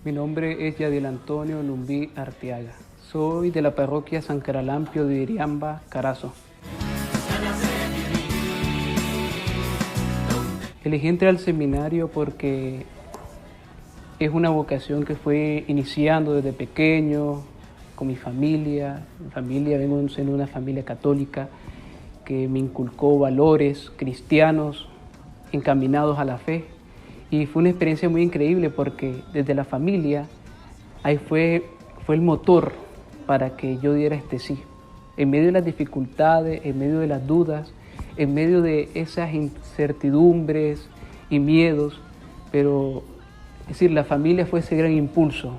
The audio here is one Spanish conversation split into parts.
Mi nombre es Yadiel Antonio Lumbí Arteaga. Soy de la parroquia San Caralampio de Iriamba, Carazo. Elegí entrar al seminario porque es una vocación que fue iniciando desde pequeño, con mi familia. Vengo de una familia católica que me inculcó valores cristianos encaminados a la fe. Y fue una experiencia muy increíble porque desde la familia, ahí fue el motor para que yo diera este sí. En medio de las dificultades, en medio de las dudas, en medio de esas incertidumbres y miedos, pero es decir, la familia fue ese gran impulso,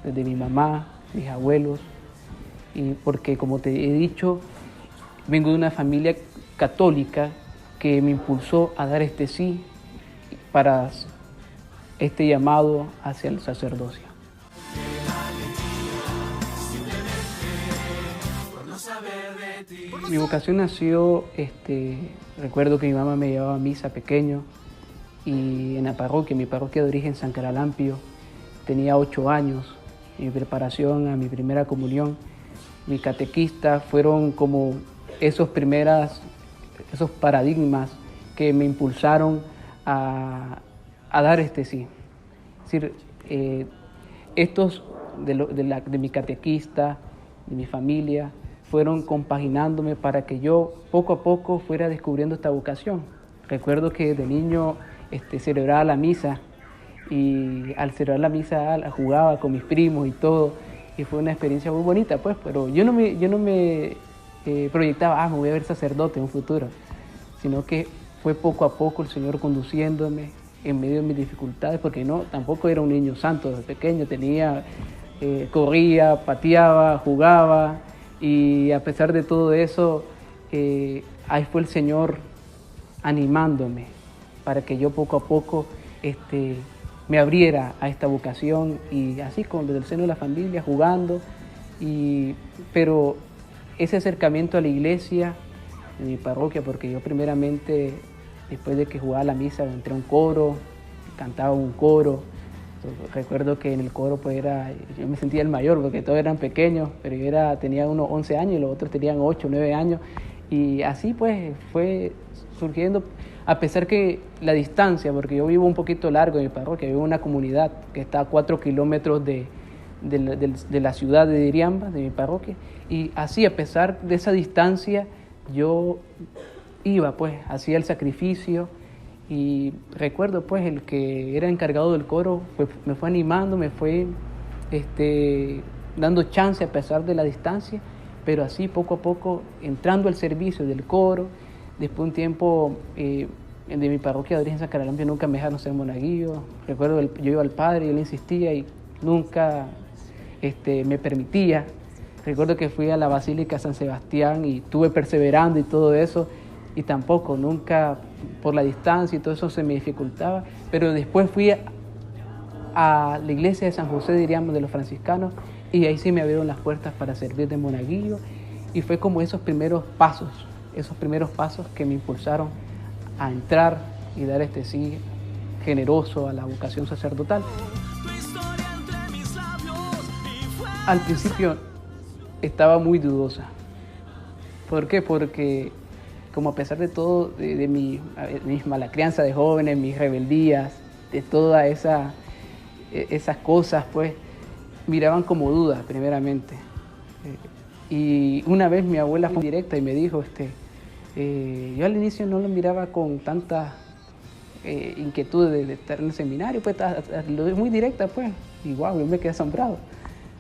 desde mi mamá, mis abuelos, y porque como te he dicho, vengo de una familia católica que me impulsó a dar este sí para este llamado hacia el sacerdocio. Mi vocación nació, recuerdo que mi mamá me llevaba a misa pequeño y en la parroquia, mi parroquia de origen San Caralampio, tenía 8 años. Mi preparación a mi primera comunión, mi catequista, fueron como esos paradigmas que me impulsaron a dar este sí. Es decir, estos de mi catequista, de mi familia, fueron compaginándome para que yo poco a poco fuera descubriendo esta vocación. Recuerdo que de niño celebraba la misa y al celebrar la misa jugaba con mis primos y todo, y fue una experiencia muy bonita, pues, pero yo no me proyectaba, me voy a ver sacerdote en un futuro, sino que fue poco a poco el Señor conduciéndome en medio de mis dificultades, porque tampoco era un niño santo desde pequeño, corría, pateaba, jugaba, y a pesar de todo eso, ahí fue el Señor animándome para que yo poco a poco me abriera a esta vocación, y así desde el seno de la familia, jugando, pero ese acercamiento a la iglesia, en mi parroquia, porque yo primeramente, después de que jugaba la misa, entré a un coro, cantaba un coro. Recuerdo que en el coro yo me sentía el mayor porque todos eran pequeños, pero yo tenía unos 11 años y los otros tenían 8, 9 años, y así pues fue surgiendo, a pesar que la distancia, porque yo vivo un poquito largo en mi parroquia, vivo en una comunidad que está a 4 kilómetros de la ciudad de Iriamba, de mi parroquia, y así a pesar de esa distancia yo iba, pues hacía el sacrificio. Y recuerdo pues el que era encargado del coro me fue animando, me fue dando chance a pesar de la distancia, pero así poco a poco entrando al servicio del coro. Después de un tiempo de mi parroquia de origen San Caralampio nunca me dejaron ser monaguillo. Recuerdo yo iba al padre y él insistía y nunca me permitía. Recuerdo que fui a la Basílica San Sebastián y estuve perseverando y todo eso, y tampoco, nunca, por la distancia y todo eso se me dificultaba, pero después fui a la iglesia de San José, diríamos, de los franciscanos, y ahí sí me abrieron las puertas para servir de monaguillo, y fue como esos primeros pasos que me impulsaron a entrar y dar este sí generoso a la vocación sacerdotal. Al principio estaba muy dudosa. ¿Por qué? Porque como a pesar de todo, de mi mala crianza de jóvenes, mis rebeldías, de todas esas cosas, pues, miraban como dudas primeramente. Y una vez mi abuela fue directa y me dijo, yo al inicio no lo miraba con tanta inquietud de estar en el seminario, pues lo es muy directa, pues, y wow, yo me quedé asombrado.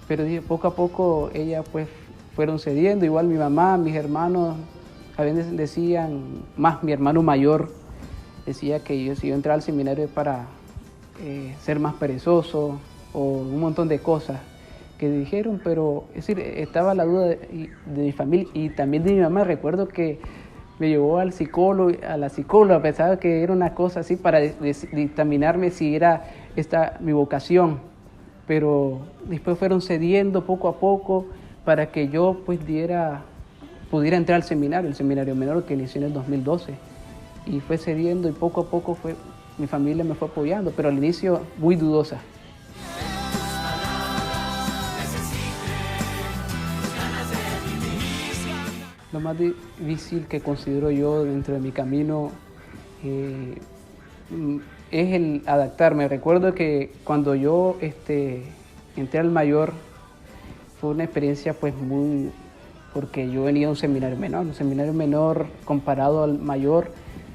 Pero poco a poco ellas pues fueron cediendo, igual mi mamá, mis hermanos, a veces decían, más mi hermano mayor decía que si yo entraba al seminario es para ser más perezoso, o un montón de cosas que dijeron, pero es decir, estaba la duda de mi familia y también de mi mamá. Recuerdo que me llevó a la psicóloga, pensaba que era una cosa así para dictaminarme si era esta mi vocación, pero después fueron cediendo poco a poco para que yo pues pudiera entrar al seminario, el seminario menor que inicié en el 2012, y fue cediendo y poco a poco mi familia me fue apoyando, pero al inicio muy dudosa. Lo más difícil que considero yo dentro de mi camino es el adaptarme. Recuerdo que cuando yo entré al mayor fue una experiencia pues muy, porque yo venía de un seminario menor comparado al mayor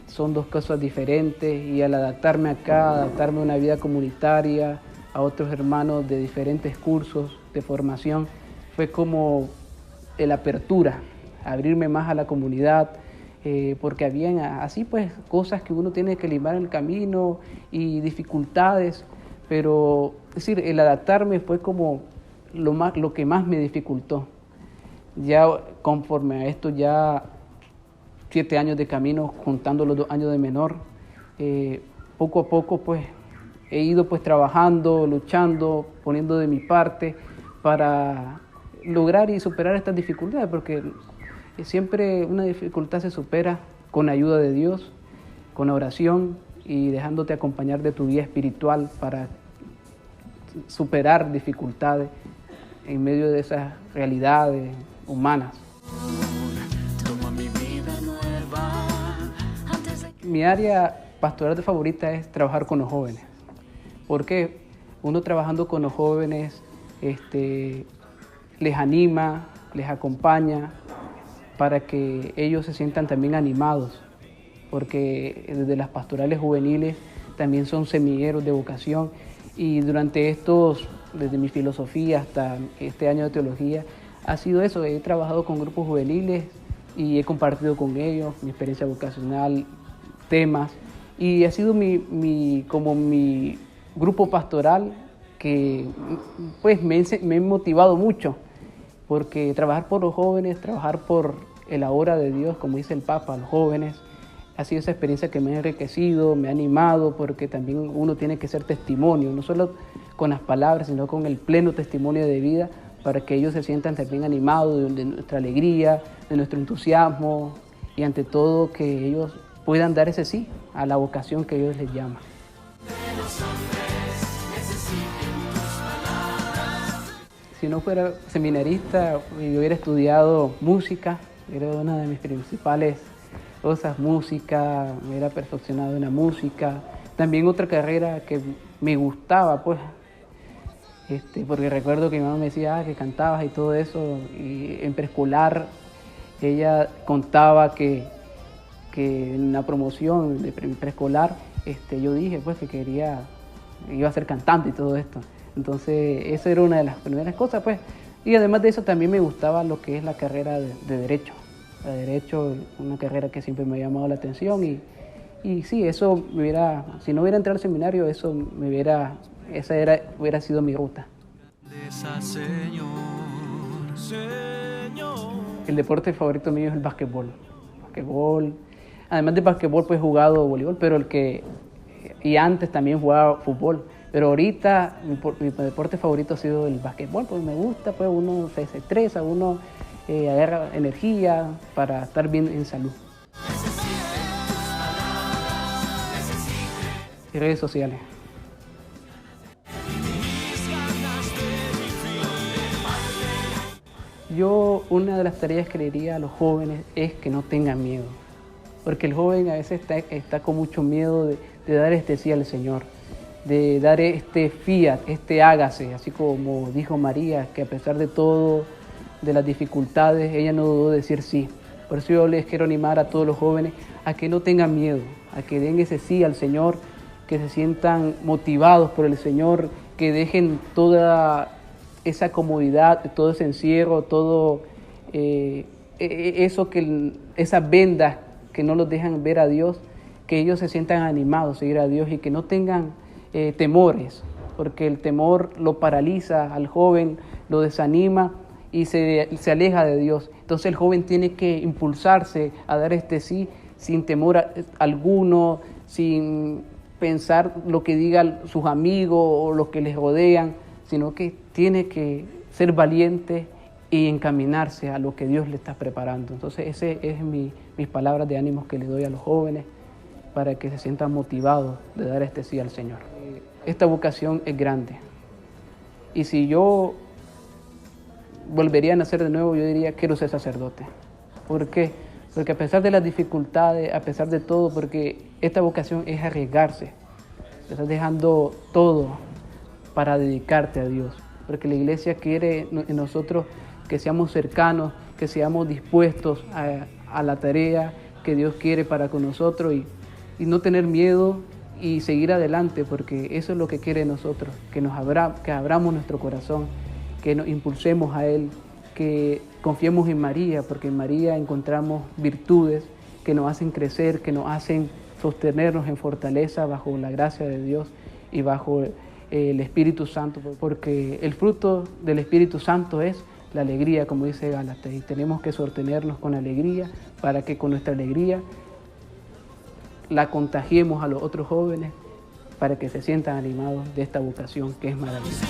son dos cosas diferentes, y al adaptarme acá, adaptarme a una vida comunitaria, a otros hermanos de diferentes cursos de formación, fue como la apertura, abrirme más a la comunidad, porque habían así pues cosas que uno tiene que limar en el camino y dificultades, pero es decir, el adaptarme fue como lo que más me dificultó. Ya conforme a esto, ya 7 años de camino, contando los 2 años de menor, poco a poco pues he ido pues trabajando, luchando, poniendo de mi parte para lograr y superar estas dificultades, porque siempre una dificultad se supera con ayuda de Dios, con oración y dejándote acompañar de tu guía espiritual para superar dificultades en medio de esas realidades humanas. Mi área pastoral favorita es trabajar con los jóvenes, porque uno trabajando con los jóvenes les anima, les acompaña para que ellos se sientan también animados, porque desde las pastorales juveniles también son semilleros de vocación, y durante desde mi filosofía hasta este año de teología, ha sido eso. He trabajado con grupos juveniles y he compartido con ellos mi experiencia vocacional, temas, y ha sido como mi grupo pastoral que pues me he motivado mucho, porque trabajar por los jóvenes, trabajar por la obra de Dios, como dice el Papa, los jóvenes, ha sido esa experiencia que me ha enriquecido, me ha animado, porque también uno tiene que ser testimonio, no solo con las palabras, sino con el pleno testimonio de vida, para que ellos se sientan también animados de nuestra alegría, de nuestro entusiasmo, y ante todo que ellos puedan dar ese sí a la vocación que Dios les llama. Si no fuera seminarista, yo hubiera estudiado música, era una de mis principales cosas, música, me hubiera perfeccionado en la música. También otra carrera que me gustaba, pues, porque recuerdo que mi mamá me decía que cantabas y todo eso, y en preescolar ella contaba que en la promoción de preescolar yo dije pues que iba a ser cantante y todo esto. Entonces esa era una de las primeras cosas, pues. Y además de eso también me gustaba lo que es la carrera de Derecho. La Derecho, una carrera que siempre me ha llamado la atención, y sí, eso si no hubiera entrado al seminario, hubiera sido mi ruta. El deporte favorito mío es el básquetbol. Además de básquetbol, pues he jugado voleibol, y antes también jugaba fútbol. Pero ahorita mi deporte favorito ha sido el básquetbol, pues me gusta, pues uno se estresa, uno agarra energía para estar bien en salud. Y redes sociales. Yo, una de las tareas que le diría a los jóvenes es que no tengan miedo, porque el joven a veces está con mucho miedo de dar sí al Señor, de dar fiat, hágase, así como dijo María, que a pesar de todo, de las dificultades, ella no dudó de decir sí. Por eso yo les quiero animar a todos los jóvenes a que no tengan miedo, a que den ese sí al Señor, que se sientan motivados por el Señor, que dejen toda esa comodidad, todo ese encierro, todo esas vendas que no los dejan ver a Dios, que ellos se sientan animados a seguir a Dios y que no tengan temores, porque el temor lo paraliza al joven, lo desanima y se aleja de Dios. Entonces el joven tiene que impulsarse a dar sí sin temor alguno, sin pensar lo que digan sus amigos o los que les rodean, sino que tiene que ser valiente y encaminarse a lo que Dios le está preparando. Entonces ese es mis palabras de ánimo que le doy a los jóvenes para que se sientan motivados de dar sí al Señor. Esta vocación es grande, y si yo volvería a nacer de nuevo, yo diría quiero ser sacerdote, ¿Por qué? Porque a pesar de las dificultades, a pesar de todo, porque esta vocación es arriesgarse. Estás dejando todo para dedicarte a Dios. Porque la iglesia quiere en nosotros que seamos cercanos, que seamos dispuestos a la tarea que Dios quiere para con nosotros y no tener miedo y seguir adelante, porque eso es lo que quiere de nosotros, que abramos nuestro corazón, que nos impulsemos a Él, que confiemos en María, porque en María encontramos virtudes que nos hacen crecer, que nos hacen sostenernos en fortaleza bajo la gracia de Dios y bajo el Espíritu Santo, porque el fruto del Espíritu Santo es la alegría, como dice Gálatas, y tenemos que sostenernos con alegría para que con nuestra alegría la contagiemos a los otros jóvenes para que se sientan animados de esta vocación que es maravillosa.